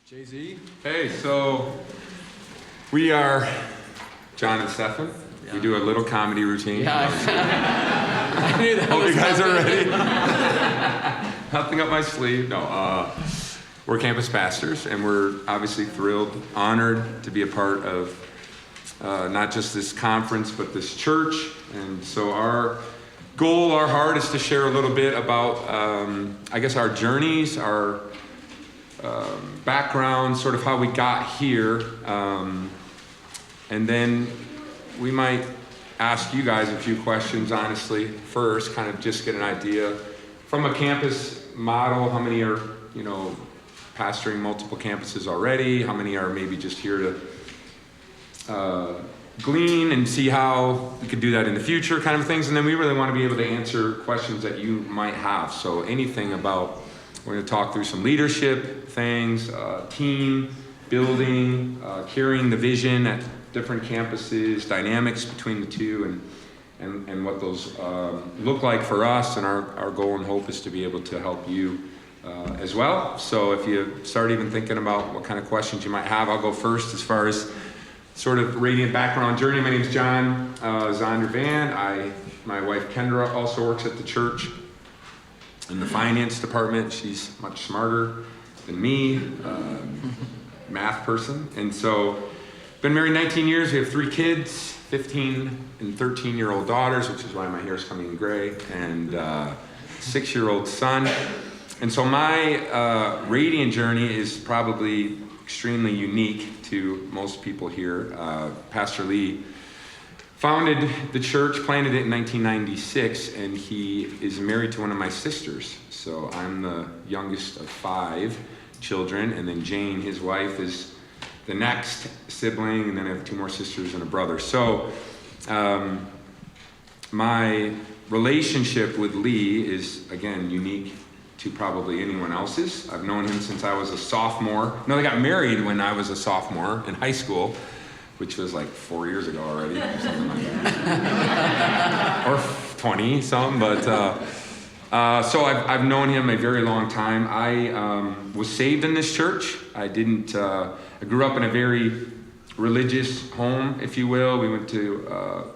Jay-Z. Hey, so we are Jon and Stefan. Yeah. We do a little comedy routine. Yeah, I knew that. Hope you guys are ready. Nothing up my sleeve. No, we're campus pastors, and we're obviously thrilled, honored to be a part of not just this conference, but this church. And so our goal, our heart, is to share a little bit about, I guess, our journeys, our background, sort of how we got here, and then we might ask you guys a few questions, honestly, first, kind of just get an idea from a campus model. How many are, pastoring multiple campuses already? How many are maybe just here to glean and see how we could do that in the future, kind of things. And then we really want to be able to answer questions that you might have. So anything about, we're going to talk through some leadership things, team building, carrying the vision at different campuses, dynamics between the two, and what those look like for us. And our goal and hope is to be able to help you as well. So if you start even thinking about what kind of questions you might have, I'll go first as far as sort of radiant background journey. My name is Jon Zondervan. My wife Kendra also works at the church in the finance department. She's much smarter than me, math person. And so, been married 19 years. We have 3 kids, 15 and 13-year-old daughters, which is why my hair is coming in gray, and 6-year-old son. And so my radiant journey is probably extremely unique to most people here. Pastor Lee founded the church, planted it in 1996, and he is married to one of my sisters. So I'm the youngest of 5 children, and then Jane, his wife, is the next sibling, and then I have 2 more sisters and a brother. So my relationship with Lee is, again, unique to probably anyone else's. I've known him since I was a sophomore. No, they got married when I was a sophomore in high school, which was like 4 years ago already, or something like that. Or 20 something, but so I've known him a very long time. I was saved in this church. I grew up in a very religious home, if you will. We went to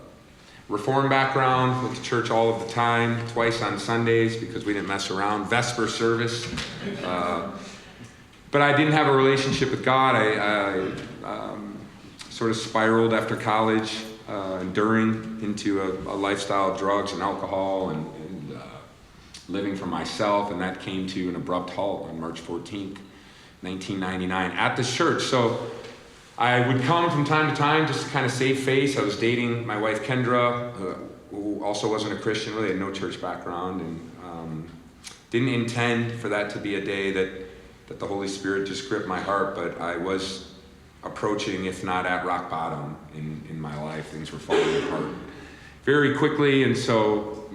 Reform background, went to church all of the time, twice on Sundays because we didn't mess around, Vesper service. But I didn't have a relationship with God. I sort of spiraled after college and during into a lifestyle of drugs and alcohol and living for myself, and that came to an abrupt halt on March 14th, 1999 at this church. So I would come from time to time just to kind of save face. I was dating my wife Kendra, who also wasn't a Christian, really had no church background, and didn't intend for that to be a day that the Holy Spirit just gripped my heart, but I was approaching, if not at rock bottom in my life. Things were falling apart very quickly, and so,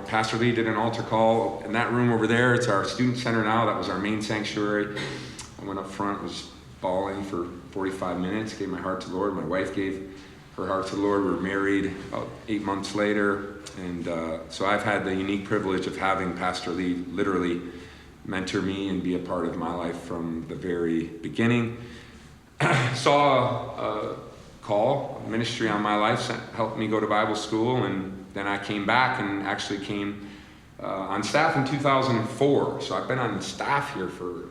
Pastor Lee did an altar call in that room over there. It's our student center now. That was our main sanctuary. I went up front, was bawling for 45 minutes, gave my heart to the Lord. My wife gave her heart to the Lord. We were married about 8 months later, and so I've had the unique privilege of having Pastor Lee literally mentor me and be a part of my life from the very beginning. Saw a call, a ministry on my life, helped me go to Bible school, and then I came back and actually came on staff in 2004. So I've been on staff here for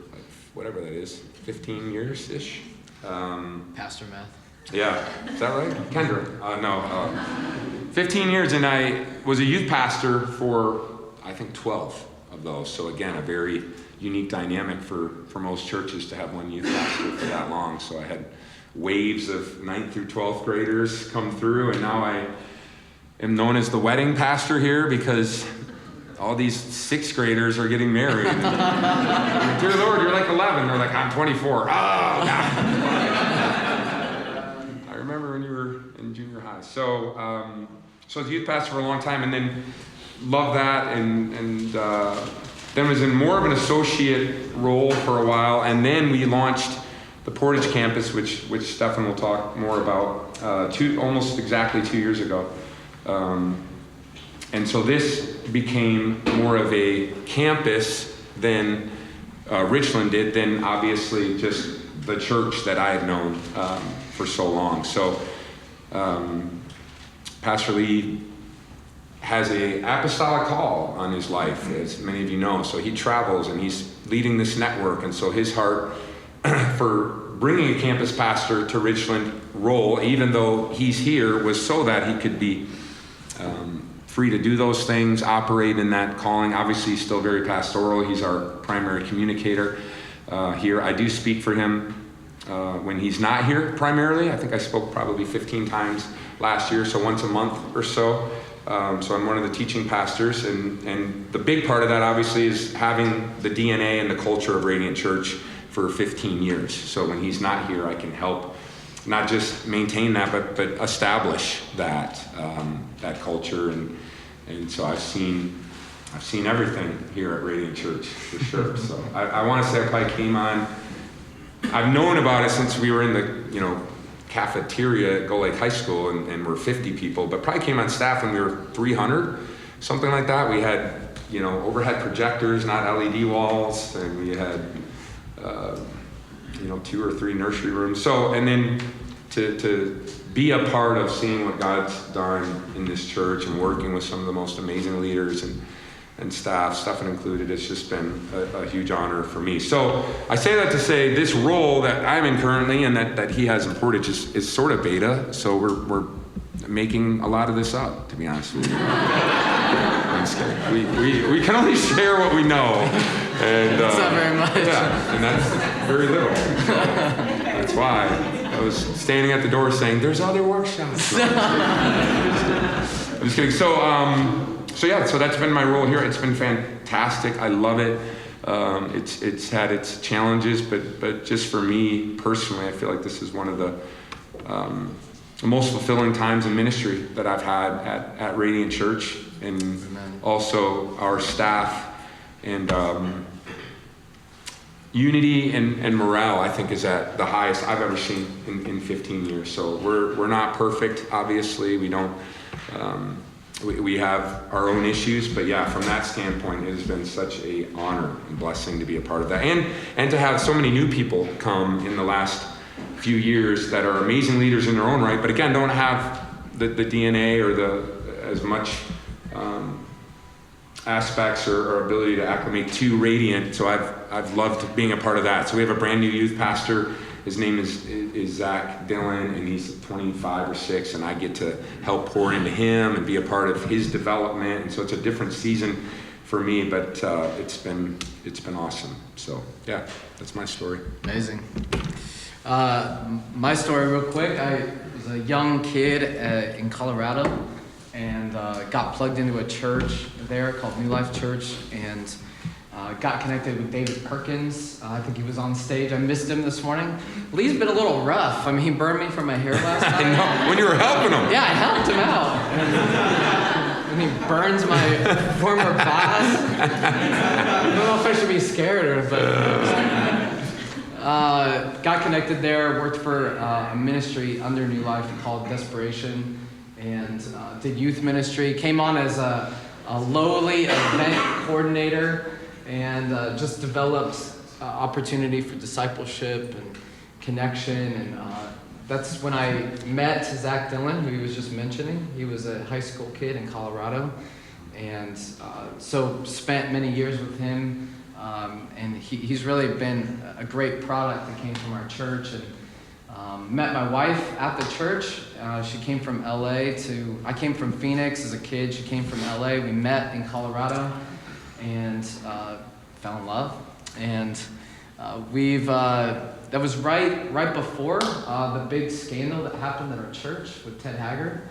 whatever that is, 15 years-ish. Pastor math. Yeah, is that right? Kendra? No, 15 years, and I was a youth pastor for, I think, 12 of those. So again, a very unique dynamic for most churches to have one youth pastor for that long. So I had waves of 9th through 12th graders come through, and now I am known as the wedding pastor here because all these 6th graders are getting married. And, dear Lord, you're like 11. They're like, I'm 24. Oh, God. I remember when you were in junior high. So I was a youth pastor for a long time, and then loved that, and then was in more of an associate role for a while, and then we launched the Portage campus, which Stefan will talk more about, almost exactly 2 years ago. And so this became more of a campus than Richland did than obviously just the church that I had known for so long. So Pastor Lee has a apostolic call on his life, as many of you know. So he travels and he's leading this network. And so his heart for bringing a campus pastor to Richland role, even though he's here, was so that he could be free to do those things, operate in that calling. Obviously, he's still very pastoral. He's our primary communicator here. I do speak for him when he's not here primarily. I think I spoke probably 15 times last year, so once a month or so. So I'm one of the teaching pastors, and the big part of that obviously is having the DNA and the culture of Radiant Church for 15 years. So when he's not here, I can help not just maintain that, but establish that that culture, and so I've seen everything here at Radiant Church for sure. So I want to say I probably came on. I've known about it since we were in the cafeteria at Gull Lake High School, and we're 50 people, but probably came on staff when we were 300, something like that. We had overhead projectors, not LED walls, and we had 2 or 3 nursery rooms. So, and then to be a part of seeing what God's done in this church and working with some of the most amazing leaders and staff, Stefan included, it's just been a huge honor for me. So I say that to say this role that I'm in currently and that he has in Portage is sort of beta. So we're making a lot of this up, to be honest with you. I'm just kidding. We can only share what we know. And, That's not very much. Yeah, and that's very little. So that's why I was standing at the door saying, "There's other workshops." No, I'm just kidding. So that's been my role here. It's been fantastic. I love it. It's had its challenges, but just for me personally, I feel like this is one of the most fulfilling times in ministry that I've had at Radiant Church, and Amen. Also our staff, and unity and morale, I think, is at the highest I've ever seen in 15 years. So we're not perfect, obviously. We don't. We have our own issues, but yeah, from that standpoint, it has been such an honor and blessing to be a part of that, and to have so many new people come in the last few years that are amazing leaders in their own right, but again, don't have the DNA or as much aspects or ability to acclimate to Radiant. So I've loved being a part of that. So we have a brand new youth pastor. His name is Zach Dillon, and he's 25 or 6, and I get to help pour into him and be a part of his development. And so it's a different season for me, but it's been awesome. So yeah, that's my story. Amazing. My story, real quick. I was a young kid in Colorado, and got plugged into a church there called New Life Church, and got connected with David Perkins. I think he was on stage. I missed him this morning. Lee's been a little rough. I mean, he burned me from my hair last night. I know, when you were helping him. Yeah, I helped him out. And he burns my former boss. I don't know if I should be scared, but got connected there. Worked for a ministry under New Life called Desperation, and did youth ministry. Came on as a lowly event coordinator, and just developed opportunity for discipleship and connection. And that's when I met Zach Dillon, who he was just mentioning. He was a high school kid in Colorado, and so spent many years with him. And he's really been a great product that came from our church. And met my wife at the church. She came from LA I came from Phoenix as a kid. She came from LA. We met in Colorado and fell in love. And that was right before the big scandal that happened at our church with Ted Haggard.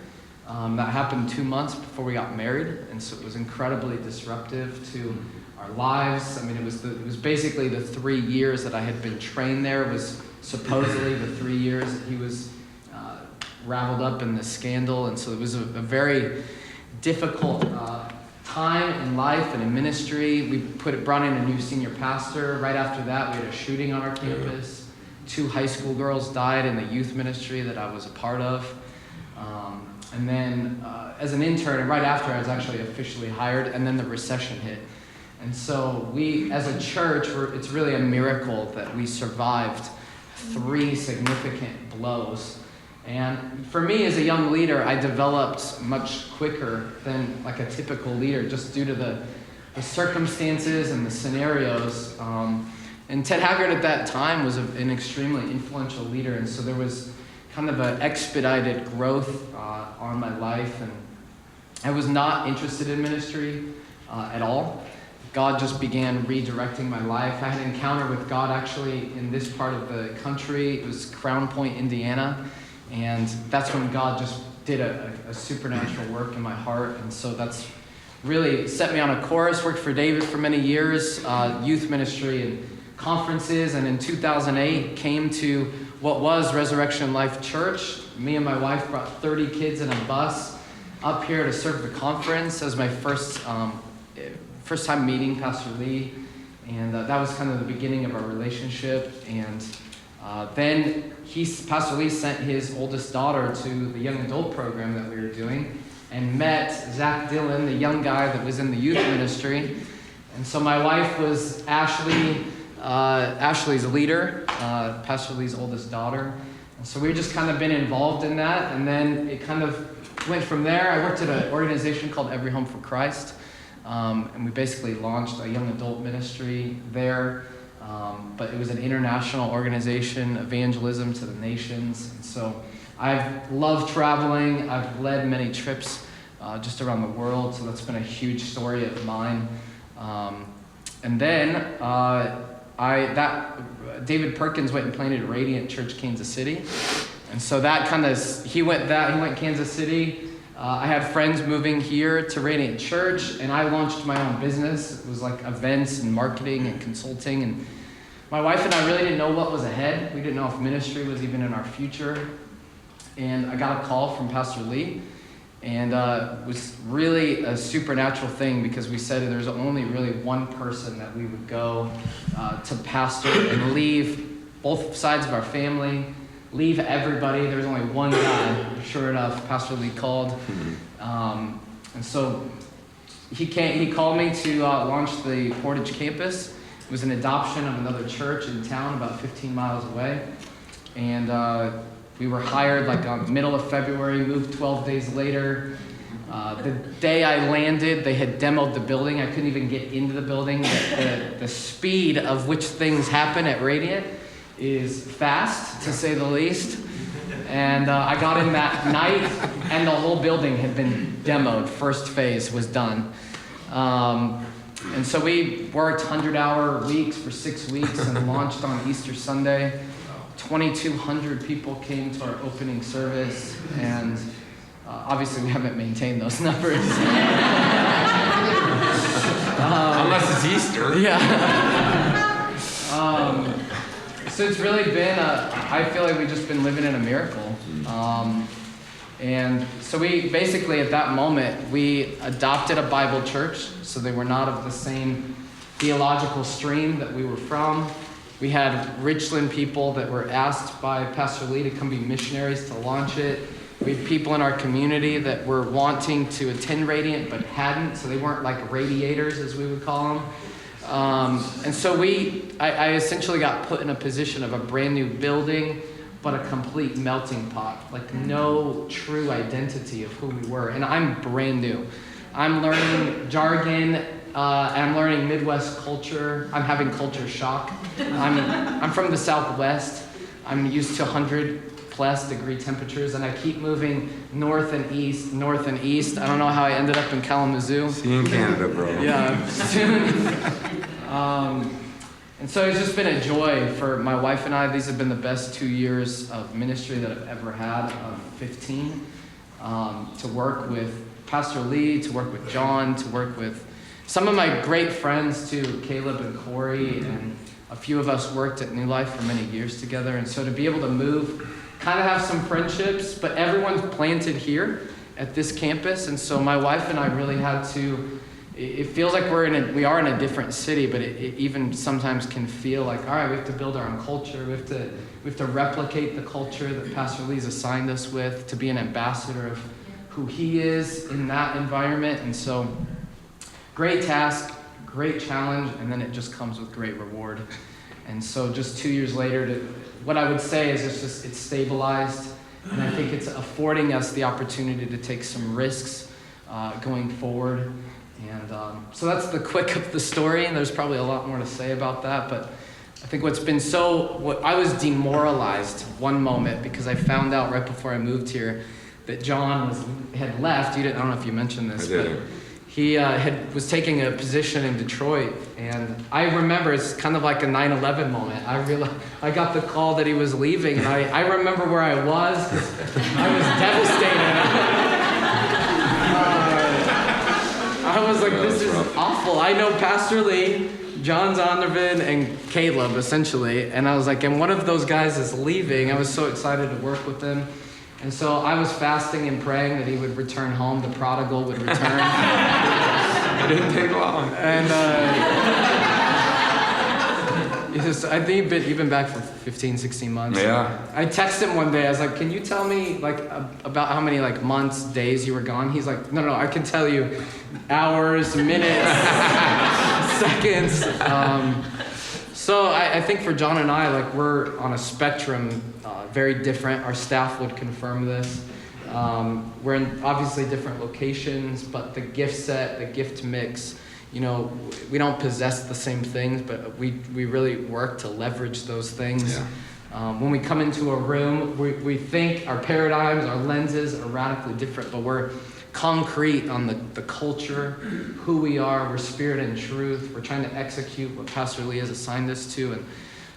That happened 2 months before we got married, and so it was incredibly disruptive to our lives. I mean, it was basically the 3 years that I had been trained there. It was supposedly the 3 years that he was raveled up in this scandal, and so it was a very difficult time in life and in ministry. We brought in a new senior pastor. Right after that, we had a shooting on our campus. 2 high school girls died in the youth ministry that I was a part of. And then as an intern, and right after I was actually officially hired, and then the recession hit. And so we, as a church, it's really a miracle that we survived 3 significant blows. And for me as a young leader, I developed much quicker than like a typical leader, just due to the circumstances and the scenarios. And Ted Haggard at that time was an extremely influential leader, and so there was kind of an expedited growth on my life, and I was not interested in ministry at all. God just began redirecting my life. I had an encounter with God actually in this part of the country. It was Crown Point, Indiana, and that's when God just did a supernatural work in my heart, and so that's really set me on a course. Worked for David for many years, youth ministry and conferences, and in 2008 came to what was Resurrection Life Church. Me and my wife brought 30 kids in a bus up here to serve the conference as my first time meeting Pastor Lee, and that was kind of the beginning of our relationship. And then Pastor Lee sent his oldest daughter to the young adult program that we were doing, and met Zach Dillon, the young guy that was in the youth ministry. And so my wife was Ashley's leader, Pastor Lee's oldest daughter. And so we've just kind of been involved in that, and then it kind of went from there. I worked at an organization called Every Home for Christ, and we basically launched a young adult ministry there, but it was an international organization, evangelism to the nations. And so I've loved traveling. I've led many trips just around the world, so that's been a huge story of mine. And then David Perkins went and planted Radiant Church Kansas City, and so that kind of he went Kansas City. I had friends moving here to Radiant Church, and I launched my own business. It was like events and marketing and consulting, and my wife and I really didn't know what was ahead. We didn't know if ministry was even in our future. And I got a call from Pastor Lee, and it was really a supernatural thing, because we said there's only really one person that we would go to pastor and leave both sides of our family, leave everybody. There was only one guy. Sure enough, Pastor Lee called. And so he called me to launch the Portage campus. It was an adoption of another church in town about 15 miles away. And we were hired like middle of February, moved 12 days later. The day I landed, they had demoed the building. I couldn't even get into the building. The speed of which things happen at Radiant is fast, to say the least. And I got in that night, and the whole building had been demoed. First phase was done. And so we worked 100-hour weeks for 6 weeks and launched on Easter Sunday. 2,200 people came to our opening service, and obviously we haven't maintained those numbers. Unless it's Easter. Yeah. So it's really been, I feel like we've just been living in a miracle. And so we basically, at that moment, we adopted a Bible church, so they were not of the same theological stream that we were from. We had Richland people that were asked by Pastor Lee to come be missionaries to launch it. We had people in our community that were wanting to attend Radiant but hadn't, so they weren't like radiators, as we would call them. And so I essentially got put in a position of a brand new building, but a complete melting pot, like no true identity of who we were. And I'm brand new. I'm learning jargon, I'm learning Midwest culture. I'm having culture shock. I'm from the Southwest. I'm used to 100+ degree temperatures, and I keep moving north and east. I don't know how I ended up in Kalamazoo. See you in Canada, bro. Yeah, soon. And so it's just been a joy for my wife and I. These have been the best 2 years of ministry that I've ever had, 15, to work with Pastor Lee, to work with John, to work with some of my great friends too, Caleb and Corey, and a few of us worked at New Life for many years together. And so to be able to move, kind of have some friendships, but everyone's planted here at this campus. And so my wife and I really had to, it feels like we are in a different city, but it even sometimes can feel like, all right, we have to build our own culture. We have to replicate the culture that Pastor Lee's assigned us with, to be an ambassador of who he is in that environment. And so great task, great challenge, and then it just comes with great reward. And so just 2 years later, what I would say is it's stabilized, and I think it's affording us the opportunity to take some risks going forward. And so that's the quick of the story, and there's probably a lot more to say about that, but I think I was demoralized one moment because I found out right before I moved here that John had left. I don't know if you mentioned this, but he was taking a position in Detroit, and I remember it's kind of like a 9/11 moment. I got the call that he was leaving, and I remember where I was. I was devastated. I was like, this is awful. I know Pastor Lee, Jon Zondervan, and Caleb, essentially. And I was like, and one of those guys is leaving. I was so excited to work with them. And so I was fasting and praying that he would return home, the prodigal would return. It didn't take long. And I think you've been back for 15, 16 months. Yeah. I texted him one day. I was like, can you tell me about how many months, days you were gone? He's like, no, I can tell you hours, minutes, seconds. So I think for John and I, we're on a spectrum, very different. Our staff would confirm this. We're in obviously different locations, but the gift set, the gift mix, we don't possess the same things, but we really work to leverage those things. Yeah. When we come into a room, we think our paradigms, our lenses are radically different, but we're concrete on the culture, who we are. We're spirit and truth. We're trying to execute what Pastor Lee has assigned us to. And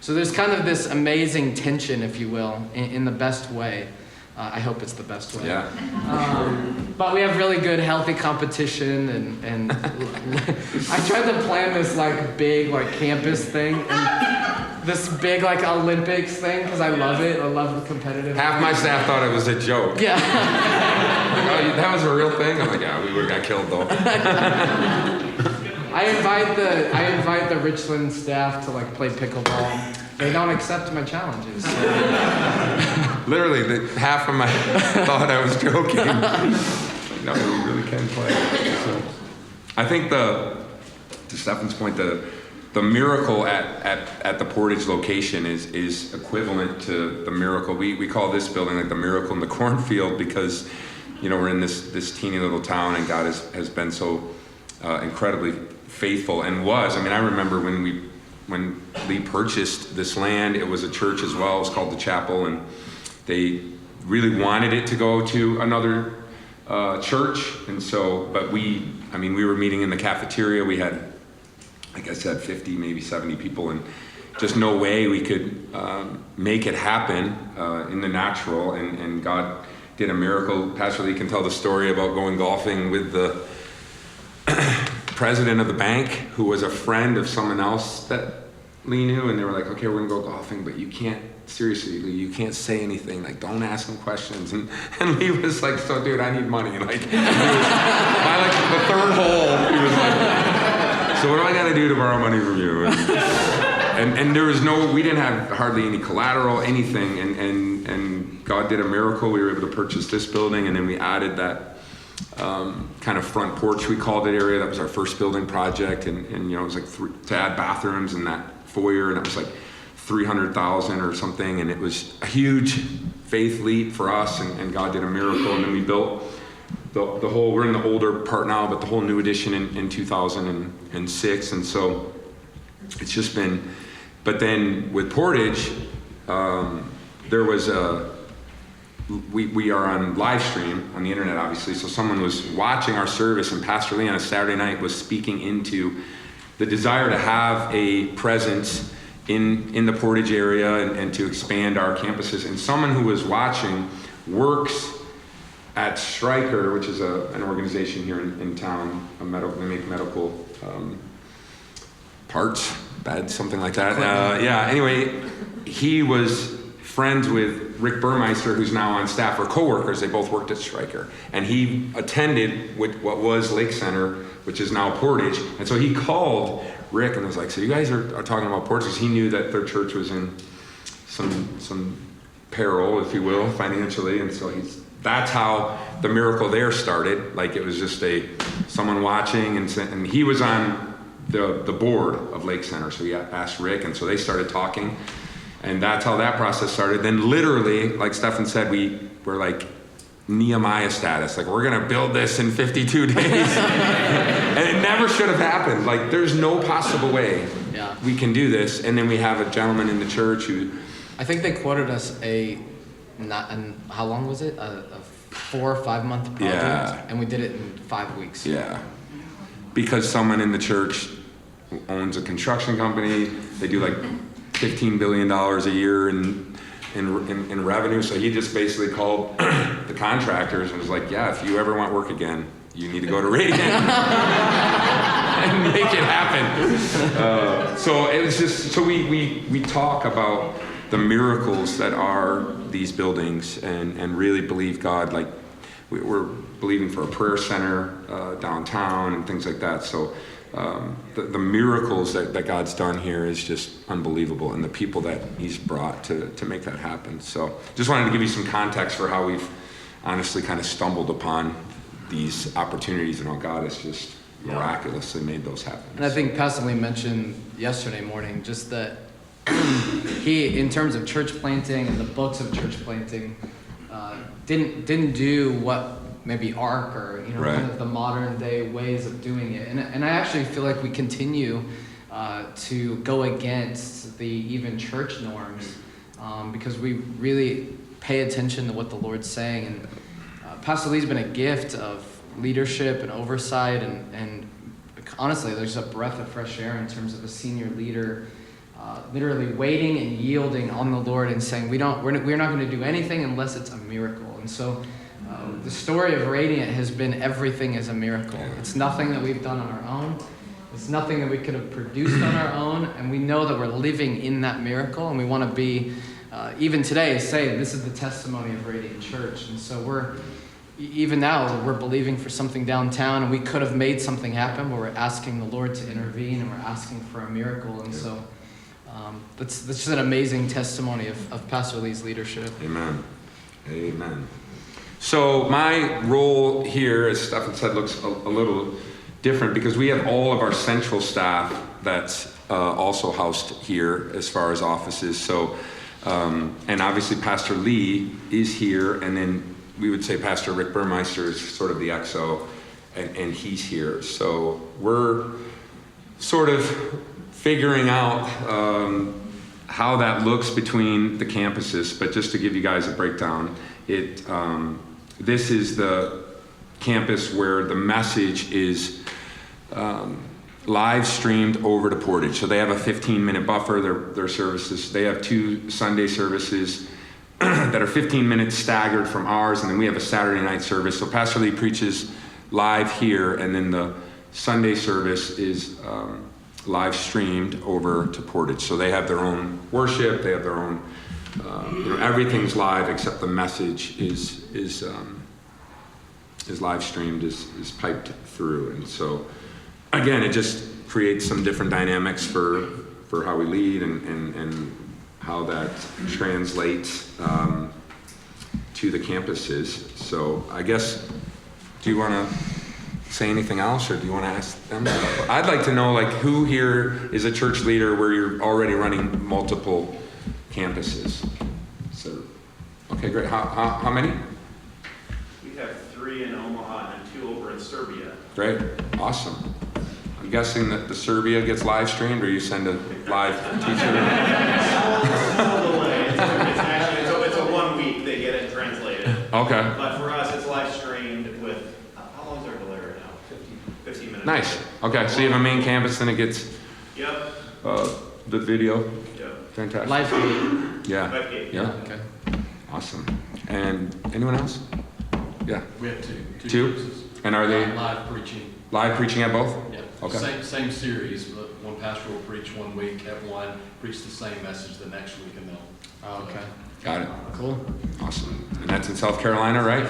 so there's kind of this amazing tension, if you will, in the best way. I hope it's the best way. Yeah. But we have really good, healthy competition, and I tried to plan this big campus thing, and this big Olympics thing because I love it. I love the competitive. Half my staff thought it was a joke. Yeah. Oh, that was a real thing. I'm like, yeah, we would have got killed though. I invite the Richland staff to play pickleball. They don't accept my challenges. So. Literally, half of my thought I was joking. No, we really can play. So, I think to Stefan's point, the miracle at the Portage location is equivalent to the miracle. We call this building the miracle in the cornfield because, we're in this teeny little town, and God has been so incredibly faithful and was. I mean, I remember when Lee purchased this land, it was a church as well. It was called the Chapel, and they really wanted it to go to another church. And so, but we were meeting in the cafeteria. We had, like I said, 50, maybe 70 people, and just no way we could make it happen in the natural. And God did a miracle. Pastor Lee can tell the story about going golfing with the president of the bank, who was a friend of someone else that Lee knew, and they were like, okay, we're gonna go golfing, but you can't, seriously, Lee, you can't say anything, don't ask him questions. And Lee was like, so dude, I need money. By the third hole, he was like, so what do I gotta do to borrow money from you? And there was we didn't have hardly any collateral, anything, and God did a miracle. We were able to purchase this building, and then we added that kind of front porch, we called it, area. That was our first building project, and it was to add bathrooms in that foyer, and it was $300,000 or something, and it was a huge faith leap for us, and God did a miracle. And then we built the whole, we're in the older part now, but the whole new addition in 2006, and so it's just been, but then with Portage, there was we are on live stream on the internet, obviously, so someone was watching our service, and Pastor Lee on a Saturday night was speaking into the desire to have a presence in the Portage area and to expand our campuses. And someone who was watching works at Stryker, which is an organization here in town. They make medical parts, beds, something like that. Anyway, he was friends with Rick Burmeister, who's now on staff, or coworkers. They both worked at Stryker. And he attended what was Lake Center, which is now Portage. And so he called Rick and was like, so you guys are talking about Portage? He knew that their church was in some peril, if you will, financially. And so that's how the miracle there started. It was just someone watching, and he was on the board of Lake Center. So he asked Rick, and so they started talking, and that's how that process started. Then literally, like Stefan said, we were like Nehemiah status, like we're gonna build this in 52 days. And it never should have happened. Like there's no possible way we can do this. And then we have a gentleman in the church who, I think they quoted us how long was it? A 4 or 5 month project, and we did it in 5 weeks. Yeah, because someone in the church who owns a construction company, they do like $15 billion a year in revenue. So he just basically called the contractors and was like, yeah, if you ever want work again, you need to go to Radiant and make it happen. So it was just, so we talk about the miracles that are these buildings and really believe God, like we're believing for a prayer center downtown and things like that. So the miracles that God's done here is just unbelievable, and the people that he's brought to make that happen. So just wanted to give you some context for how we've honestly kind of stumbled upon these opportunities and how God has just miraculously made those happen. And I think Pastor Lee mentioned yesterday morning just that he, in terms of church planting and the books of church planting, didn't do what maybe ARC or kind of the modern day ways of doing it. And I actually feel like we continue to go against the even church norms because we really pay attention to what the Lord's saying. And Pastor Lee's been a gift of leadership and oversight, and honestly, there's a breath of fresh air in terms of a senior leader literally waiting and yielding on the Lord and saying, we're not going to do anything unless it's a miracle. And so the story of Radiant has been everything is a miracle. It's nothing that we've done on our own. It's nothing that we could have produced on our own, and we know that we're living in that miracle, and we want to be, even today, say this is the testimony of Radiant Church. And so even now, we're believing for something downtown, and we could have made something happen, but we're asking the Lord to intervene, and we're asking for a miracle. And so that's just an amazing testimony of Pastor Lee's leadership. Amen. Amen. So my role here, as Stefan said, looks a little different because we have all of our central staff that's also housed here as far as offices. So, and obviously Pastor Lee is here, and then we would say Pastor Rick Burmeister is sort of the XO, and he's here. So we're sort of figuring out how that looks between the campuses. But just to give you guys a breakdown, this is the campus where the message is live streamed over to Portage. So they have a 15-minute buffer, their services. They have 2 Sunday services that are 15 minutes staggered from ours, and then we have a Saturday night service. So Pastor Lee preaches live here, and then the Sunday service is live streamed over to Portage. So they have their own worship, they have their own, everything's live except the message is live streamed, is piped through. And so again, it just creates some different dynamics for how we lead and how that translates to the campuses. So I guess, do you want to say anything else, or do you want to ask them? I'd like to know, like, who here is a church leader where you're already running multiple campuses? So, okay, great. How many? We have 3 in Omaha and 2 over in Serbia. Great, awesome. I'm guessing that the Serbia gets live streamed, or you send a live teacher? It's a 1 week they get it translated. Okay. But for us, it's live streamed with, how long is our delay right now? 15 minutes. Nice. Okay, so you have a main campus, then it gets the video. Yep. Fantastic. Live feed. Yeah. Live feed. Yeah. Okay. Awesome. And anyone else? Yeah. We have 2 Two? campuses. And are they live preaching? live preaching at both? Yeah. Okay. Same series, but one pastor will preach 1 week at one, preach the same message the next week, and they'll. Oh, okay. Got it. Cool. Awesome. And that's in South Carolina, right?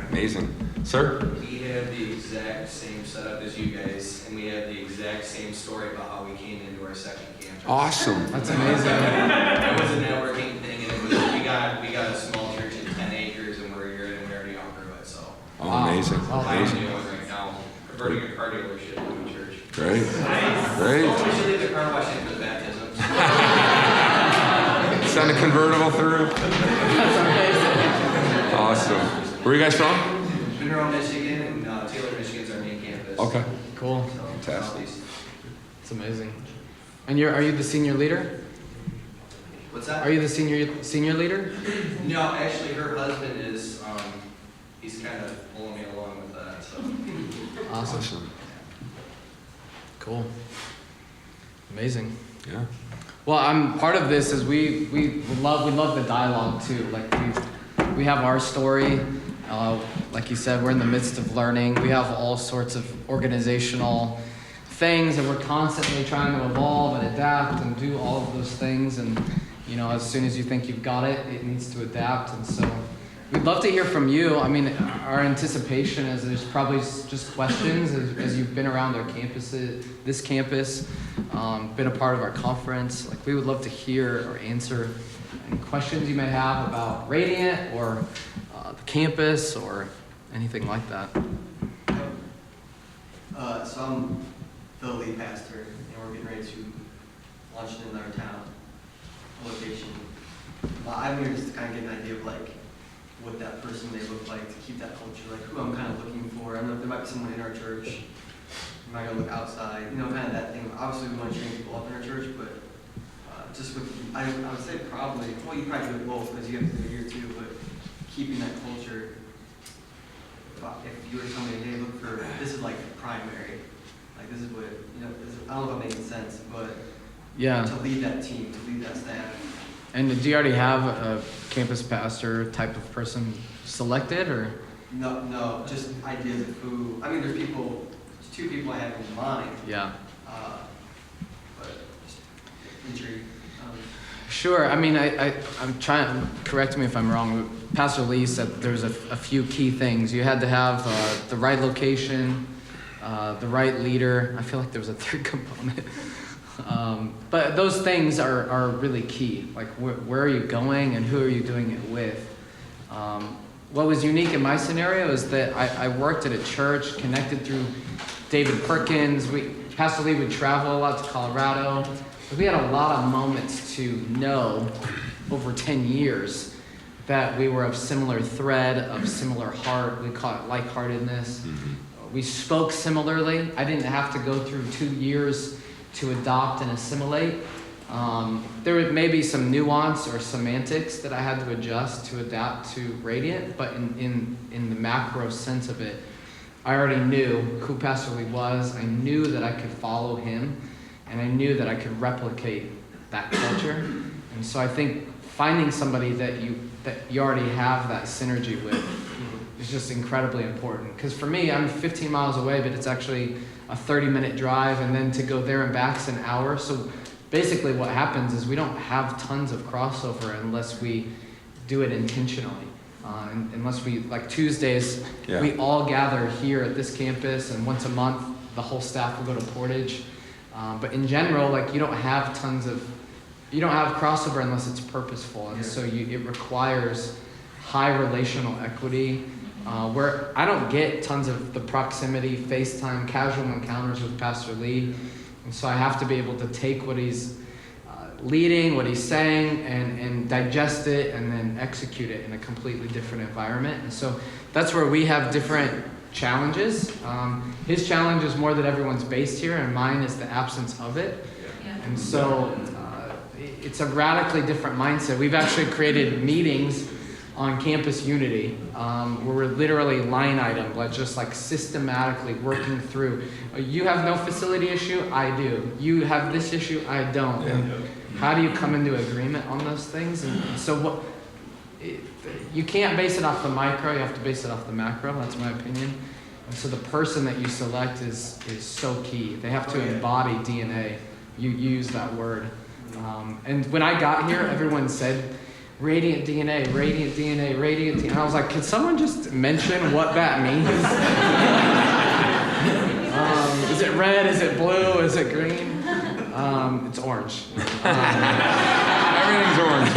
Amazing. Sir? We have the exact same setup as you guys, and we have the exact same story about how we came into our second campus. Awesome. That's amazing. It was a networking thing, and it was we got a small church in 10 acres, and we're here, and we already outgrew it. So Oh, amazing. Wow. I'm Amazing. doing right now, converting a car dealership into a church. Great. Well, Great. we should leave the car washing for the baptism. Send a convertible through. That's amazing. Awesome. Where are you guys from? Monroe, Michigan, and Taylor, Michigan's our main campus. Okay. Cool. So, Fantastic. Southeast. It's amazing. And are you the senior leader? What's that? Are you the senior leader? No, actually, her husband is. He's kind of pulling me along with that. So. Awesome. Cool. Amazing. Yeah. Well, I'm part of this is we love the dialogue too. Like we have our story. Like you said, we're in the midst of learning. We have all sorts of organizational things, and we're constantly trying to evolve and adapt and do all of those things. And you know, as soon as you think you've got it, it needs to adapt. And so we'd love to hear from you. I mean, our anticipation is there's probably just questions as you've been around our campuses, this campus, been a part of our conference. Like we would love to hear or answer any questions you may have about Radiant or the campus or anything like that. So I'm the lead pastor, and we're getting ready to launch it in our town location. I'm here just to kind of get an idea of like what that person may look like to keep that culture, like who I'm kind of looking for. I don't know if there might be someone in our church. Am I gonna look outside? You know, kind of that thing. Obviously, we want to train people up in our church, but just with I would say probably. Well, you probably do it both because you have to do it here too. But keeping that culture. If you were telling me, hey, look for this is like primary. Like this is what, you know, I don't know if I'm making sense, but Yeah. to lead that team, to lead that staff. And do you already have a campus pastor type of person selected, or? No, just ideas of who, I mean, there's two people I have in mind, Yeah. but just intrigue. Sure. I mean, I'm trying, correct me if I'm wrong. Pastor Lee said there's a few key things. You had to have the right location, the right leader. I feel like there was a third component. But those things are really key. Like where are you going and who are you doing it with? What was unique in my scenario is that I worked at a church connected through David Perkins. Pastor Lee would travel a lot to Colorado. We had a lot of moments to know over 10 years that we were of similar thread, of similar heart. We call it like-heartedness. Mm-hmm. We spoke similarly. I didn't have to go through 2 years to adopt and assimilate. There may be some nuance or semantics that I had to adjust to adapt to Radiant, but in the macro sense of it, I already knew who Pastor Lee was. I knew that I could follow him, and I knew that I could replicate that culture. And so I think finding somebody that you already have that synergy with is just incredibly important. Because for me, I'm 15 miles away, but it's actually a 30-minute drive, and then to go there and back's an hour. So basically what happens is we don't have tons of crossover unless we do it intentionally. Unless we, like Tuesdays, we all gather here at this campus, and once a month, the whole staff will go to Portage. But in general, like you don't have crossover unless it's purposeful. And so it requires high relational equity, where I don't get tons of the proximity, FaceTime, casual encounters with Pastor Lee. And so I have to be able to take what he's leading, what he's saying, and digest it and then execute it in a completely different environment. And so that's where we have different challenges. His challenge is more that everyone's based here, and mine is the absence of it. And so it's a radically different mindset. We've actually created meetings on campus unity, where we're literally line item, just like systematically working through. You have no facility issue, I do. You have this issue, I don't. And how do you come into agreement on those things? And so you can't base it off the micro, you have to base it off the macro. That's my opinion. And so the person that you select is so key. They have to embody DNA. You use that word. And when I got here, everyone said, Radiant DNA, Radiant DNA, Radiant DNA. And I was like, could someone just mention what that means? Is it red? Is it blue? Is it green? It's orange. Everything's orange.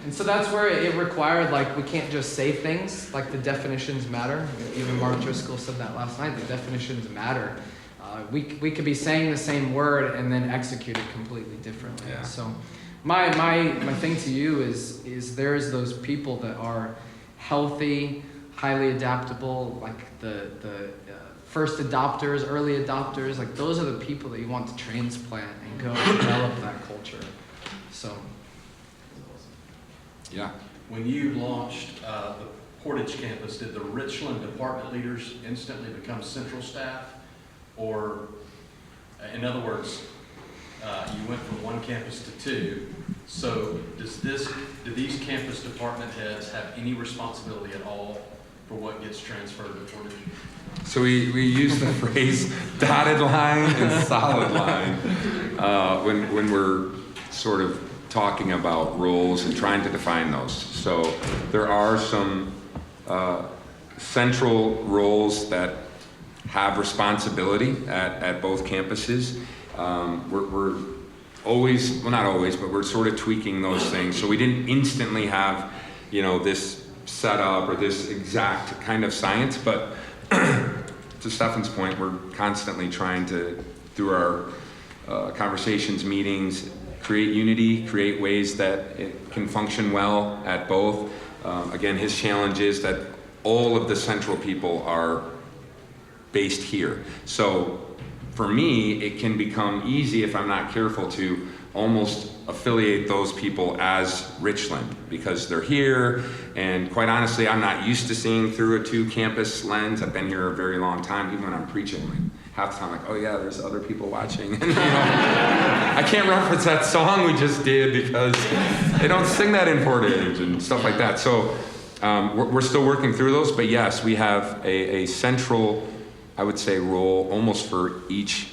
And And so that's where it required, like, we can't just say things, like the definitions matter. Even Mark Driscoll said that last night, the definitions matter. We could be saying the same word and then execute it completely differently. Yeah. So my thing to you is there's those people that are healthy, highly adaptable, like the first adopters, early adopters, like those are the people that you want to transplant and go develop that culture. So. Yeah. When you launched the Portage campus, did the Richland department leaders instantly become central staff? Or, in other words, you went from one campus to two. So do these campus department heads have any responsibility at all for what gets transferred to Portage? So we use the phrase dotted line and solid line when we're sort of talking about roles and trying to define those. So there are some central roles that have responsibility at both campuses. We're always, well, not always, but we're sort of tweaking those things. So we didn't instantly have, this setup or this exact kind of science, but to Stefan's point, we're constantly trying to, through our conversations, meetings, create unity, create ways that it can function well at both. Again, his challenge is that all of the central people are based here. So for me, it can become easy if I'm not careful to almost affiliate those people as Richland because they're here, and quite honestly, I'm not used to seeing through a two-campus lens. I've been here a very long time. Even when I'm preaching, like half the time, like, oh yeah, there's other people watching. And, I can't reference that song we just did because they don't sing that in Portage and stuff like that. So we're still working through those, but yes, we have a central, I would say, role almost for each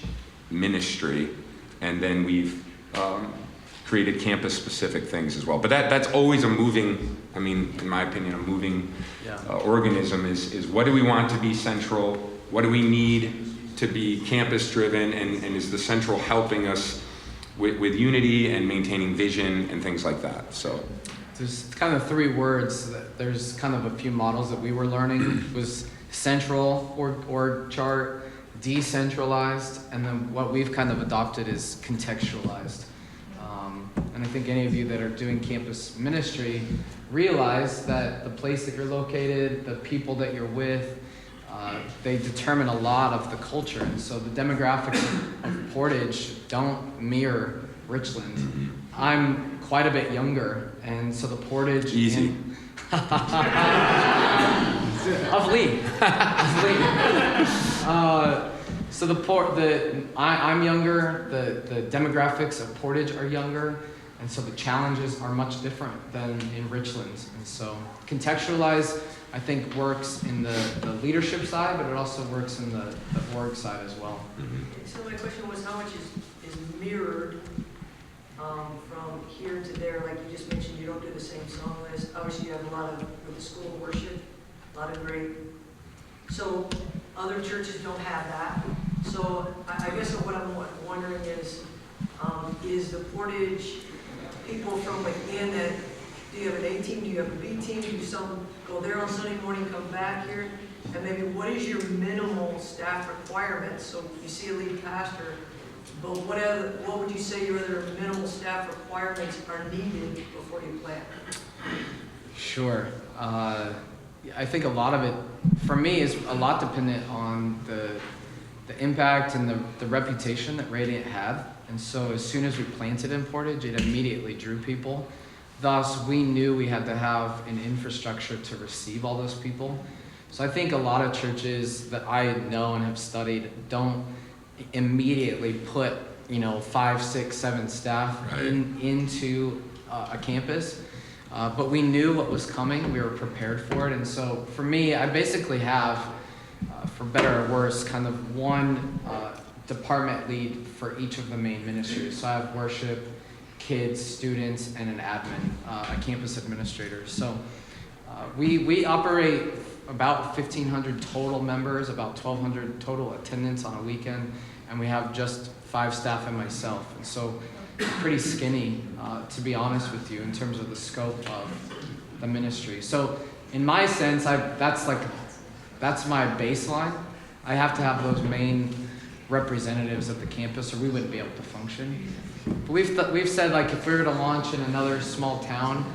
ministry, and then we've created campus-specific things as well. But that's always a moving, in my opinion, a moving organism is what do we want to be central? What do we need to be campus-driven? And is the central helping us with unity and maintaining vision and things like that? So there's kind of three words. There's kind of a few models that we were learning. It was central org chart, decentralized, and then what we've kind of adopted is contextualized. And I think any of you that are doing campus ministry realize that the place that you're located, the people that you're with, they determine a lot of the culture. And so the demographics of Portage don't mirror Richland. I'm quite a bit younger, and so the Portage... Easy. Of Lee. So I'm younger, the demographics of Portage are younger, and so the challenges are much different than in Richland. And so contextualize, I think, works in the leadership side, but it also works in the org side as well. So my question was, how much is mirrored from here to there? Like you just mentioned, you don't do the same song list. Obviously, you have a lot of, with the school of worship, a lot of great. So other churches don't have that. So I guess what I'm wondering is the Portage people from within that, do you have an A team, do you have a B team, do some go there on Sunday morning, come back here? And maybe what is your minimal staff requirements? So you see a lead pastor, but what would you say your other minimal staff requirements are needed before you plant? Sure. I think a lot of it, for me, is a lot dependent on the impact and the reputation that Radiant had. And so as soon as we planted in Portage, it immediately drew people. Thus, we knew we had to have an infrastructure to receive all those people. So I think a lot of churches that I know and have studied don't immediately put 5, 6, 7 staff into a campus. But we knew what was coming. We were prepared for it. And so for me, I basically have, for better or worse, kind of one department lead for each of the main ministries. So I have worship, kids, students, and an admin, a campus administrator. So we operate about 1,500 total members, about 1,200 total attendance on a weekend, and we have just 5 staff and myself. And so pretty skinny, to be honest with you, in terms of the scope of the ministry. So in my sense, that's my baseline. I have to have those main representatives at the campus, or we wouldn't be able to function. But we've said, like, if we were to launch in another small town,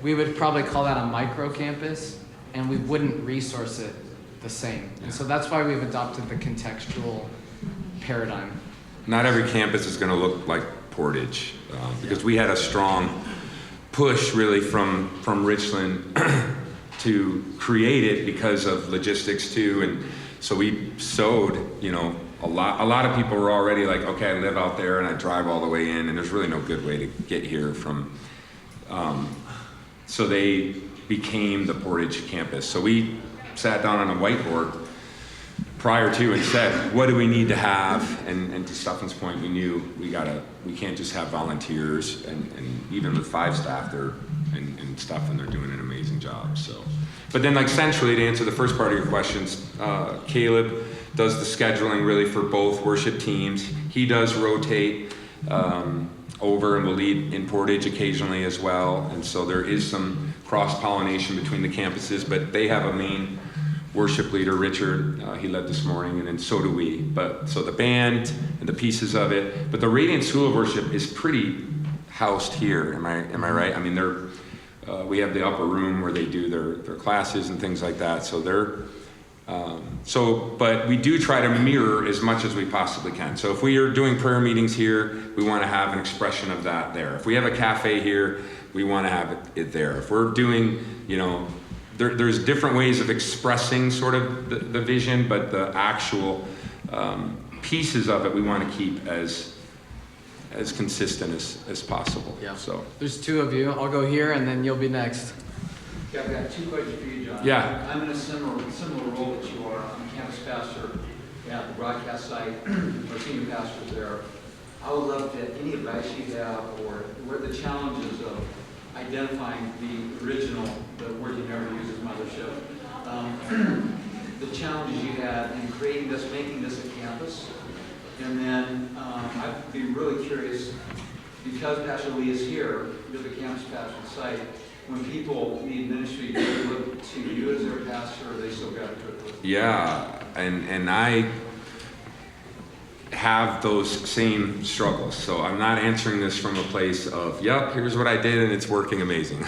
we would probably call that a micro campus, and we wouldn't resource it the same. And so that's why we've adopted the contextual paradigm. Not every campus is going to look like Portage, because we had a strong push really from Richland to create it because of logistics too, and so we sowed, a lot of people were already like, okay, I live out there and I drive all the way in, and there's really no good way to get here from, so they became the Portage campus. So we sat down on a whiteboard prior to and said, what do we need to have? And to Stefan's point, we knew we can't just have volunteers, and even with 5 staff there and stuff, and they're doing an amazing job. So, but then, like, centrally, to answer the first part of your questions, Caleb does the scheduling really for both worship teams. He does rotate over and will lead in Portage occasionally as well, and so there is some cross-pollination between the campuses, but they have a main worship leader, Richard. He led this morning, and then so do we. But so the band and the pieces of it, but the Radiant School of Worship is pretty housed here. Am I right? I mean, we have the upper room where they do their classes and things like that. So but we do try to mirror as much as we possibly can. So if we are doing prayer meetings here, we want to have an expression of that there. If we have a cafe here, we want to have it there. If we're doing, there's different ways of expressing sort of the vision, but the actual pieces of it we want to keep as consistent as possible. Yeah. So there's 2 of you. I'll go here, and then you'll be next. Yeah, I've got 2 questions for you, John. Yeah. I'm in a similar role that you are. I'm a campus pastor at the broadcast site, or senior pastors there. I would love to any advice you have, or what the challenges of identifying the original, the word you never use is mothership, the challenges you had in creating this, making this a campus. And then I'd be really curious, because Pastor Lee is here, you're the campus pastor at the site, when people need ministry, do they look to you as their pastor, or they still got to it with you? yeah, and I have those same struggles. So I'm not answering this from a place of, yep, here's what I did and it's working amazing.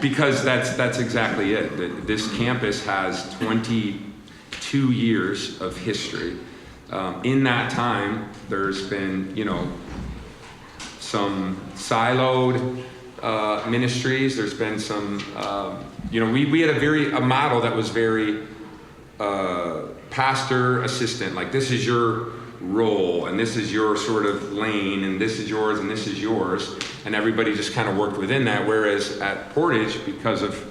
Because that's exactly it. This campus has 22 years of history. In that time, there's been, some siloed ministries. There's been some, we had a model that was very pastor assistant, like this is your role and this is your sort of lane and this is yours and this is yours, and everybody just kind of worked within that. Whereas at Portage, because of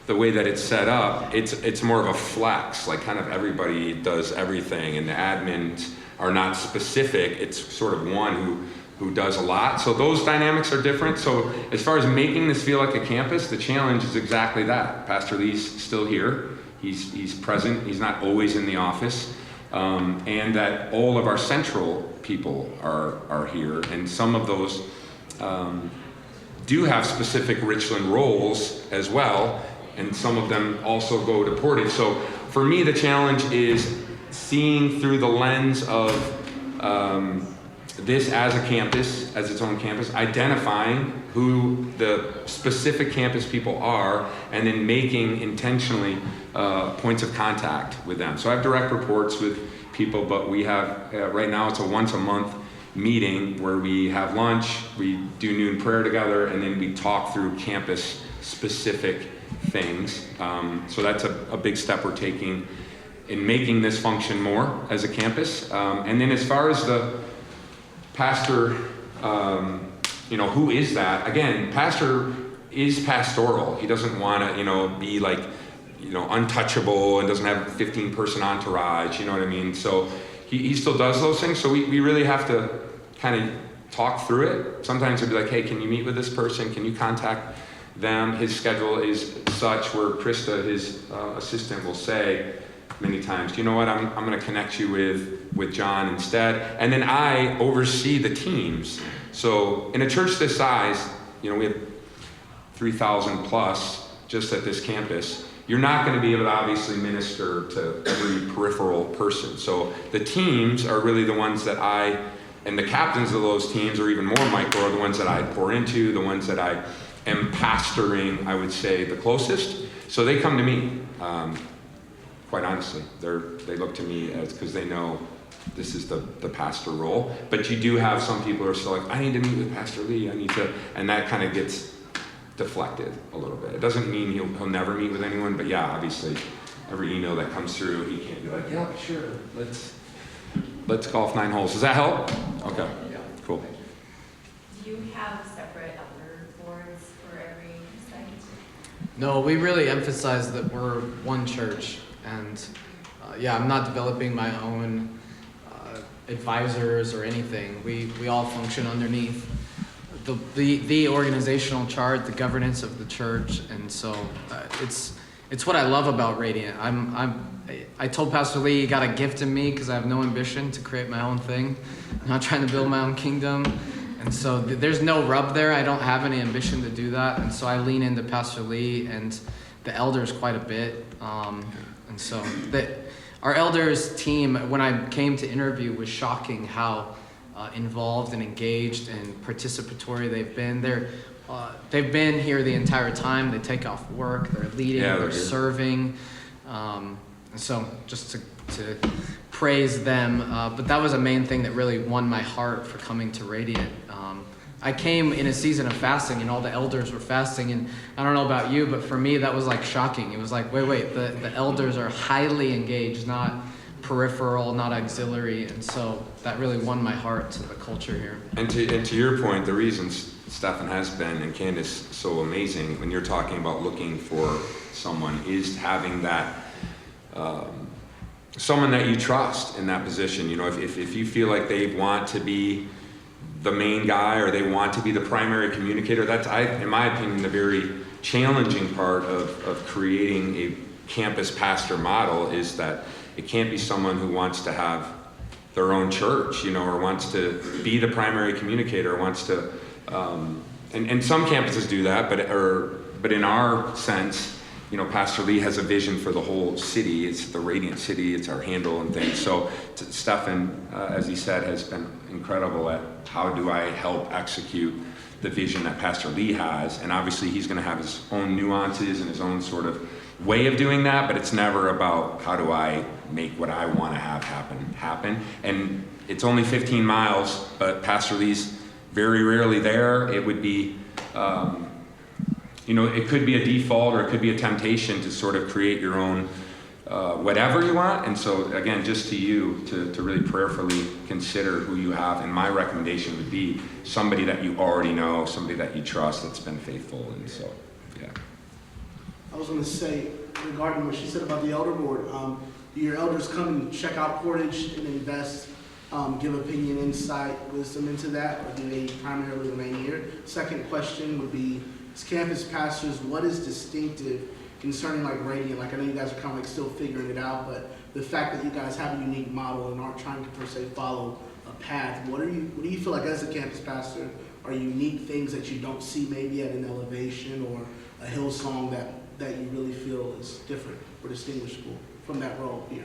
the way that it's set up, it's more of a flex, like kind of everybody does everything, and the admins are not specific. It's sort of one who does a lot. So those dynamics are different. So as far as making this feel like a campus, the challenge is exactly that. Pastor Lee's still here. He's present. He's not always in the office. And that all of our central people are here. And some of those do have specific Richland roles as well. And some of them also go to Portage. So for me, the challenge is seeing through the lens of this as a campus, as its own campus, identifying who the specific campus people are, and then making intentionally points of contact with them. So I have direct reports with people, but we have, right now it's a once a month meeting where we have lunch, we do noon prayer together, and then we talk through campus specific things. So that's a big step we're taking in making this function more as a campus. And then as far as the pastor, who is that? Again, pastor is pastoral. He doesn't want to, be like, untouchable and doesn't have a 15-person entourage, you know what I mean? So he still does those things. So we really have to kind of talk through it. Sometimes he'll be like, hey, can you meet with this person? Can you contact them? His schedule is such where Krista, his assistant, will say, many times, you know what, I'm going to connect you with John instead. And then I oversee the teams. So in a church this size, you know, we have 3,000 plus just at this campus. You're not going to be able to obviously minister to every peripheral person. So the teams are really the ones that and the captains of those teams, or even more micro, are the ones that I pour into, the ones that I am pastoring, I would say, the closest. So they come to me, quite honestly. They look to me because they know this is the pastor role. But you do have some people who are still like, I need to meet with Pastor Lee, and that kind of gets deflected a little bit. It doesn't mean he'll never meet with anyone, but yeah, obviously, every email that comes through, he can't be like, yeah, sure, let's golf 9 holes. Does that help? Okay, cool. Do you have separate elder boards for every site? No, we really emphasize that we're one church, and I'm not developing my own advisors or anything. We all function underneath the organizational chart, the governance of the church, and so it's what I love about Radiant. I told Pastor Lee, you got a gift in me because I have no ambition to create my own thing. I'm not trying to build my own kingdom. And so there's no rub there. I don't have any ambition to do that. And so I lean into Pastor Lee and the elders quite a bit. And so our elders team, when I came to interview, was shocking how involved and engaged and participatory they've been. They've been here the entire time. They take off work. They're leading. They're serving. And so just to praise them. But that was a main thing that really won my heart for coming to Radiant. I came in a season of fasting, and all the elders were fasting. And I don't know about you, but for me, that was like shocking. It was like, wait, the elders are highly engaged, not peripheral, not auxiliary. And so that really won my heart to the culture here. And to your point, the reason Stefan has been and Candace so amazing when you're talking about looking for someone is having that someone that you trust in that position. You know, if you feel like they want to be the main guy or they want to be the primary communicator, that's, in my opinion, the very challenging part of creating a campus pastor model is that it can't be someone who wants to have their own church, you know, or wants to be the primary communicator, wants to, and some campuses do that, but in our sense, you know, Pastor Lee has a vision for the whole city. It's the Radiant City. It's our handle and things. So Stefan, as he said, has been incredible at how do I help execute the vision that Pastor Lee has. And obviously he's going to have his own nuances and his own sort of way of doing that, but it's never about how do I make what I want to have happen. And it's only 15 miles, but Pastor Lee's very rarely there. It would be, you know, it could be a default or it could be a temptation to sort of create your own whatever you want. And so again, just to you to really prayerfully consider who you have. And my recommendation would be somebody that you already know, somebody that you trust that's been faithful. And so, yeah. I was going to say, regarding what she said about the elder board, do your elders come and check out Portage and invest, give opinion, insight, wisdom into that, or do they primarily remain here? Second question would be, as campus pastors, what is distinctive concerning like Radiant? Like I know you guys are kind of like still figuring it out, but the fact that you guys have a unique model and aren't trying to per se follow a path, what do you feel like as a campus pastor are unique things that you don't see maybe at an Elevation or a Hillsong that you really feel is different or distinguishable from that role here?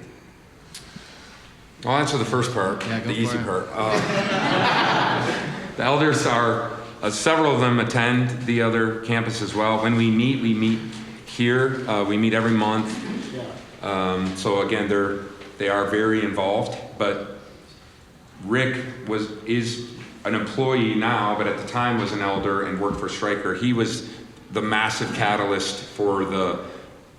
I'll answer the first part, the easy part. The elders are, several of them attend the other campus as well. When we meet here. We meet every month. So again, they are very involved, but Rick is an employee now, but at the time was an elder and worked for Stryker. He was the massive catalyst for the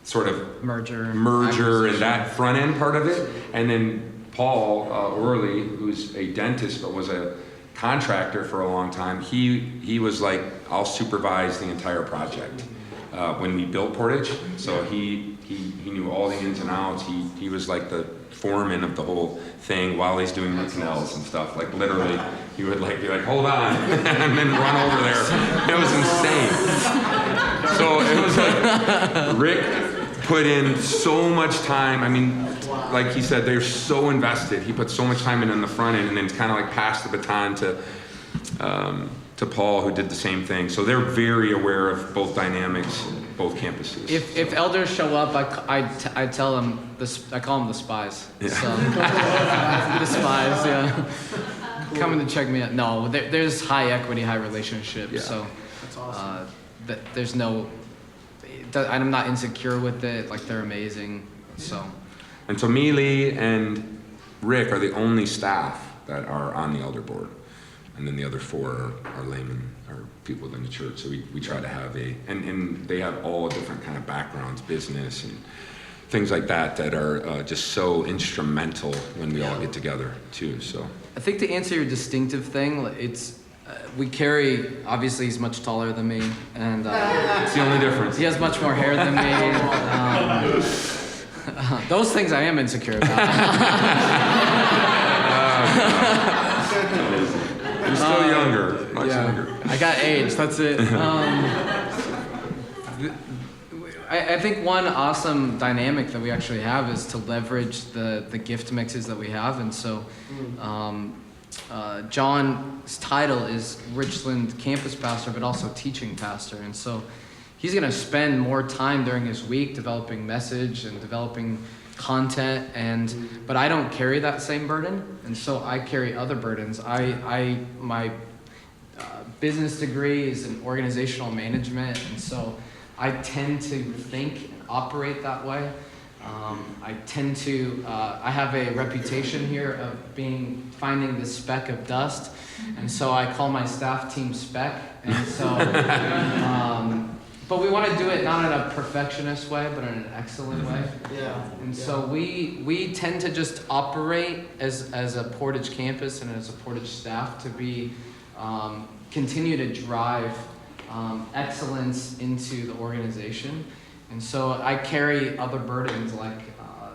sort of merger and that front end part of it. And then Paul Orley, who's a dentist but was a contractor for a long time, he was like, I'll supervise the entire project when we built Portage. So he knew all the ins and outs. He was like the foreman of the whole thing while he's doing root canals and stuff. Like literally, he would like be like, hold on, and then run over there. It was insane. So it was like Rick put in so much time. I mean, like he said, they're so invested. He put so much time in on the front end, and then kind of like passed the baton to Paul, who did the same thing. So they're very aware of both dynamics, both campuses. If elders show up, I tell them, I call them the spies. Yeah. So, the spies, yeah. Coming to check me out. No, there's high equity, high relationship. Yeah. So That's awesome. there's no, I'm not insecure with it. Like, they're amazing. So. And so Mealy and Rick are the only staff that are on the elder board. And then the other 4 are laymen, or people within the church. So we try to have and they have all different kind of backgrounds, business and things like that are just so instrumental when we all get together too. So I think to answer your distinctive thing, it's we carry. Obviously, he's much taller than me, and it's the only difference. he has much more hair than me. Those things I am insecure about. You're still younger, much younger. I got age. That's it. I think one awesome dynamic that we actually have is to leverage the gift mixes that we have, and so John's title is Richland campus pastor, but also teaching pastor, and so he's going to spend more time during his week developing message and developing content, but I don't carry that same burden, and so I carry other burdens. My business degree is in organizational management, and so I tend to think and operate that way. I tend to, I have a reputation here of finding the speck of dust, and so I call my staff Team Speck, and so, but we want to do it not in a perfectionist way, but in an excellent way. Yeah. And so we tend to just operate as a Portage campus and as a Portage staff to be, continue to drive excellence into the organization. And so I carry other burdens, like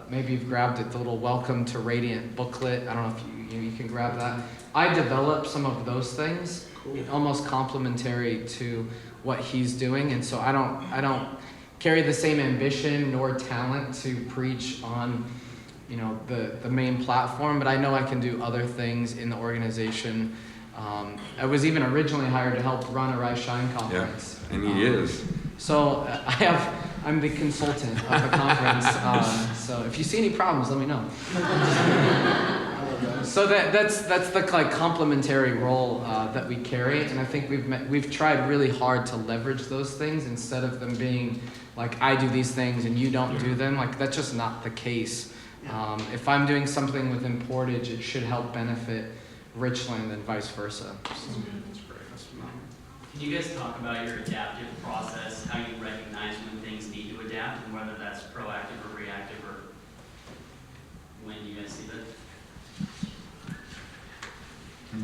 maybe you've grabbed it, the little Welcome to Radiant booklet. I don't know if you can grab that. I developed some of those things, almost complementary to what he's doing. And so I don't carry the same ambition nor talent to preach on, the main platform, but I know I can do other things in the organization. I was even originally hired to help run a Rise Shine conference. Yeah, and he is. So I'm the consultant of the conference. So if you see any problems, let me know. So that's the complementary role that we carry, and I think we've tried really hard to leverage those things instead of them being like I do these things and you don't do them. Like that's just not the case. If I'm doing something within Portage, it should help benefit Richland and vice versa. That's great. That's phenomenal. Can you guys talk about your adaptive process, how you recognize when things need to adapt, and whether that's proactive or reactive, or when you guys see that?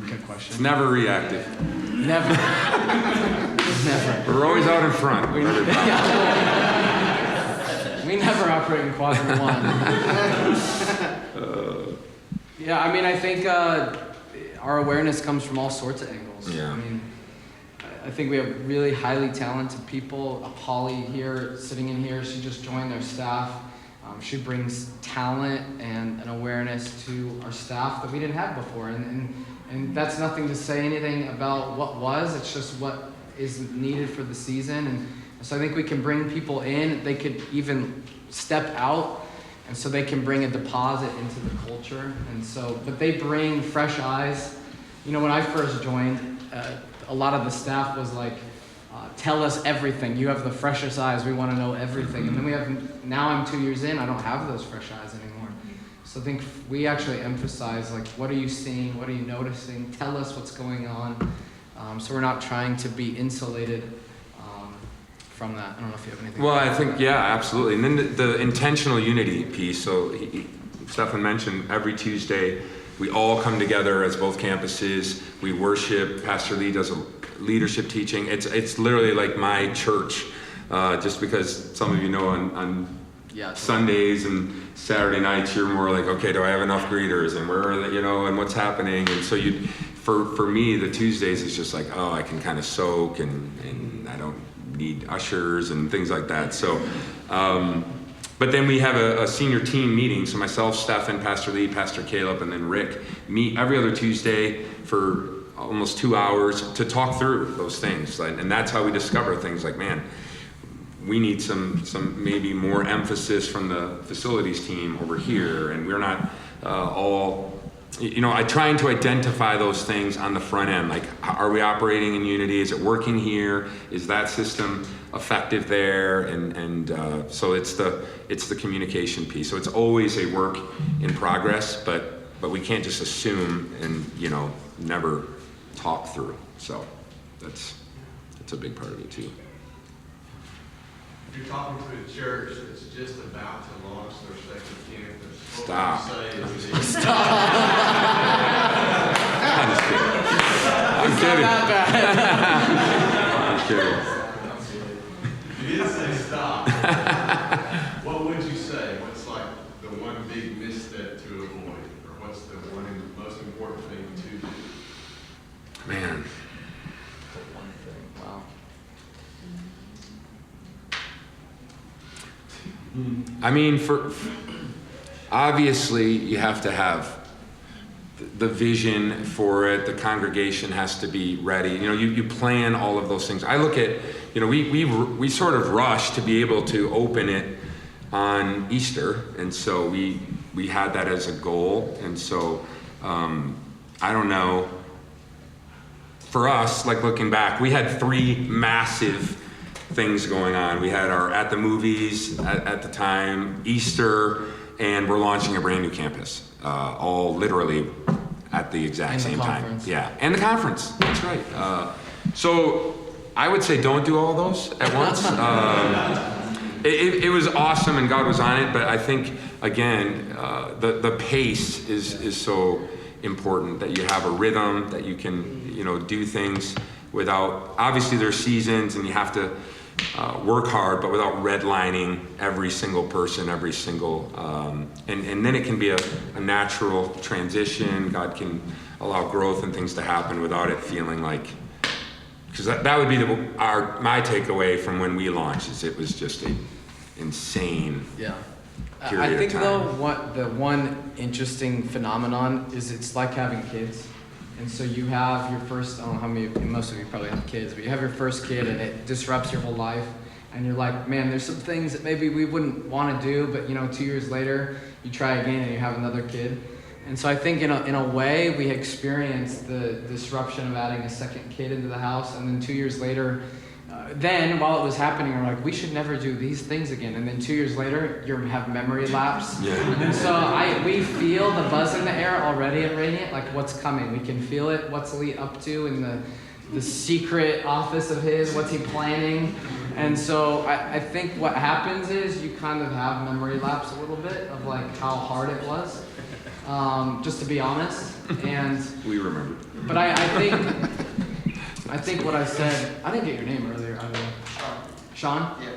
Good question. It's never reactive. Never. Never. We're always out in front. We never operate in quadrant one. Yeah, I mean, I think our awareness comes from all sorts of angles. Yeah. I mean, I think we have really highly talented people. Polly here, sitting in here, she just joined our staff. She brings talent and an awareness to our staff that we didn't have before. And that's nothing to say anything about what was, it's just what is needed for the season. And so I think we can bring people in, they could even step out, and so they can bring a deposit into the culture. And so, but they bring fresh eyes. When I first joined, a lot of the staff was like, tell us everything. You have the freshest eyes. We want to know everything. And then now I'm 2 years in, I don't have those fresh eyes anymore. So I think we actually emphasize, like, what are you seeing? What are you noticing? Tell us what's going on. So we're not trying to be insulated from that. I don't know if you have anything. Well, I think, yeah, absolutely. And then the intentional unity piece. So Stefan mentioned every Tuesday, we all come together as both campuses. We worship. Pastor Lee does a leadership teaching. It's literally like my church, just because some of you know on Sundays and Saturday nights you're more like, okay, do I have enough greeters, and where are they, and what's happening? And so for me, the Tuesdays is just like, oh, I can kind of soak and I don't need ushers and things like that. So But then we have a senior team meeting, so myself, Stefan, Pastor Lee, Pastor Caleb, and then Rick meet every other Tuesday for almost 2 hours to talk through those things. And that's how we discover things like, man, we need some maybe more emphasis from the facilities team over here, and we're not all, I trying to identify those things on the front end, like, are we operating in unity? Is it working here? Is that system effective there? And so it's the communication piece. So it's always a work in progress, but we can't just assume and never talk through. So that's a big part of it too. If you're talking to a church that's just about to launch their second campus, Stop. what would you say is Stop. I'm just kidding. I'm It's kidding. not that bad. I'm kidding. You didn't say stop. What would you say? What's like the one big misstep to avoid? Or what's the most important thing to do? Man. Wow. I mean, obviously you have to have the vision for it. The congregation has to be ready. You plan all of those things. I look at, we sort of rushed to be able to open it on Easter, and so we had that as a goal. And so I don't know. For us, like looking back, we had 3 massive things going on. We had our at the movies at the time, Easter, and we're launching a brand new campus, all literally at the exact same time. Yeah, and the conference. That's right. So I would say don't do all those at once. It was awesome and God was on it, but I think again the pace is so important, that you have a rhythm, that you can do things without, obviously there's seasons and you have to work hard, but without redlining every single person, every single, and then it can be a natural transition. God can allow growth and things to happen without it feeling like, because that would be my takeaway from when we launched, is it was just a insane period I think of time. though, the one interesting phenomenon is it's like having kids. And so you have your first, I don't know how many, most of you probably have kids, but you have your first kid and it disrupts your whole life. And you're like, man, there's some things that maybe we wouldn't want to do, but 2 years later, you try again and you have another kid. And so I think in a way, we experienced the disruption of adding a second kid into the house. And then 2 years later, then while it was happening, we're like, we should never do these things again. And then 2 years later, you have memory lapse. Yeah. And so we feel the buzz in the air already at Radiant, like what's coming. We can feel it, what's Lee up to in the secret office of his, what's he planning. And so I think what happens is you kind of have memory lapse a little bit of like how hard it was, just to be honest. And We remember. but I think what I said, I didn't get your name earlier, by the way. Sean? Yeah.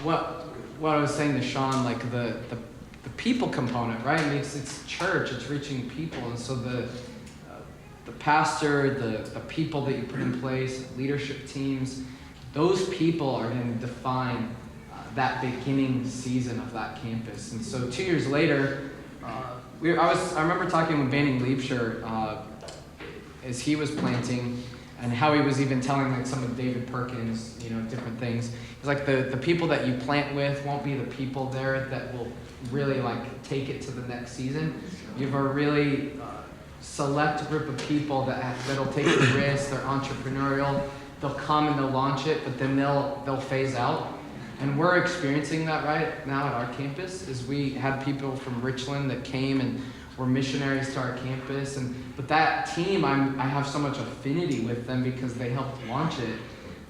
What I was saying to Sean, like the people component, right? I mean, it's church, it's reaching people, and so the pastor, the people that you put in place, leadership teams, those people are going to define that beginning season of that campus. And so 2 years later, I remember talking with Banning Liebscher as he was planting, and how he was even telling like some of David Perkins, different things. It's like the people that you plant with won't be the people there that will really like take it to the next season. You have a really select group of people that'll take the risk. They're entrepreneurial. They'll come and they'll launch it, but then they'll phase out. And we're experiencing that right now at our campus. Is we had people from Richland that came and were missionaries to our campus, but that team, I have so much affinity with them because they helped launch it.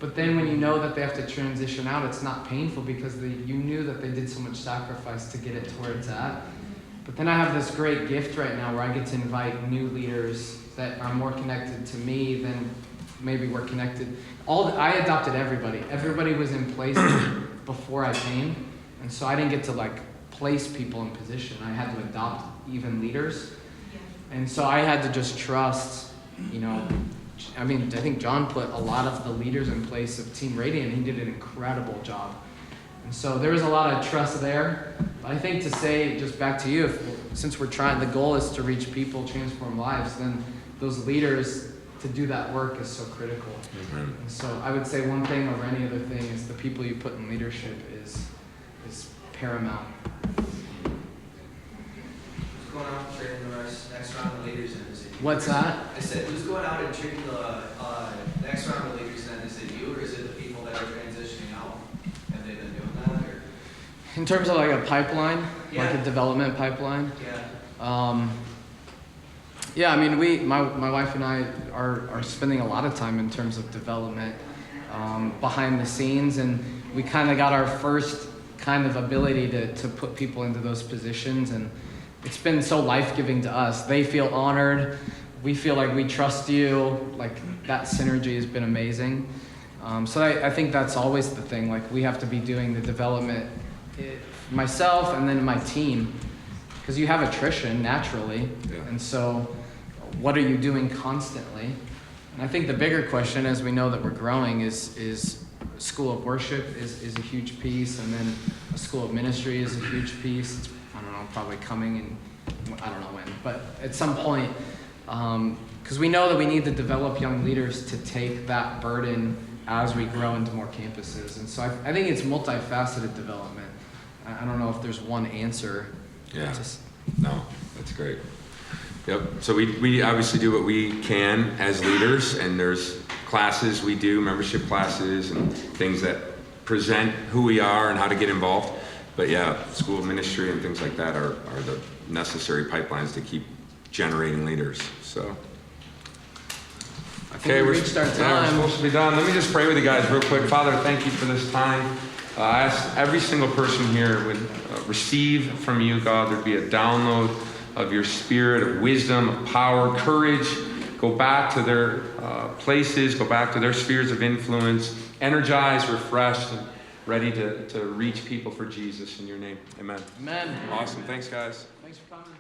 But then when you know that they have to transition out, it's not painful because you knew that they did so much sacrifice to get it to where it's at. But then I have this great gift right now where I get to invite new leaders that are more connected to me than maybe we're connected. I adopted everybody. Everybody was in place before I came, and so I didn't get to like place people in position. I had to adopt even leaders. And so I had to just trust, I think Jon put a lot of the leaders in place of Team Radiant. He did an incredible job. And so there was a lot of trust there. But I think to say, just back to you, since we're trying, the goal is to reach people, transform lives, then those leaders to do that work is so critical. Amen. And so I would say one thing over any other thing is the people you put in leadership is paramount. Who's going out and training the next round of leaders in the city? What's that? I said, who's going out and training the next round of leaders in the city? You, or is it the people that are transitioning out? Have they been doing that, or? In terms of like a pipeline, like Yeah. a development pipeline. Yeah. Yeah, I mean, my wife and I are spending a lot of time in terms of development behind the scenes, and we kind of got our first kind of ability to put people into those positions, and it's been so life-giving to us. They feel honored. We feel like we trust you. Like, that synergy has been amazing. So I think that's always the thing. Like, we have to be doing the development, myself and then my team, because you have attrition naturally. Yeah. And so what are you doing constantly? And I think the bigger question, as we know that we're growing, is school of worship is a huge piece, and then a school of ministry is a huge piece. It's, I don't know, probably coming in, I don't know when, but at some point, because we know that we need to develop young leaders to take that burden as we grow into more campuses. And so I think it's multifaceted development. I don't know if there's one answer. Yeah. No, that's great. Yep. So we obviously do what we can as leaders, and there's classes we do, membership classes and things that present who we are and how to get involved. But yeah, school of ministry and things like that are the necessary pipelines to keep generating leaders. So. I think we reached our Yeah, we're time. supposed to be done. Let me just pray with you guys real quick. Father, thank you for this time. I ask every single person here would receive from you, God. There'd be a download of your spirit, of wisdom, of power, courage. Go back to their places, go back to their spheres of influence, energized, refreshed, and ready to reach people for Jesus in your name. Amen. Amen. Awesome. Thanks, guys. Thanks for coming.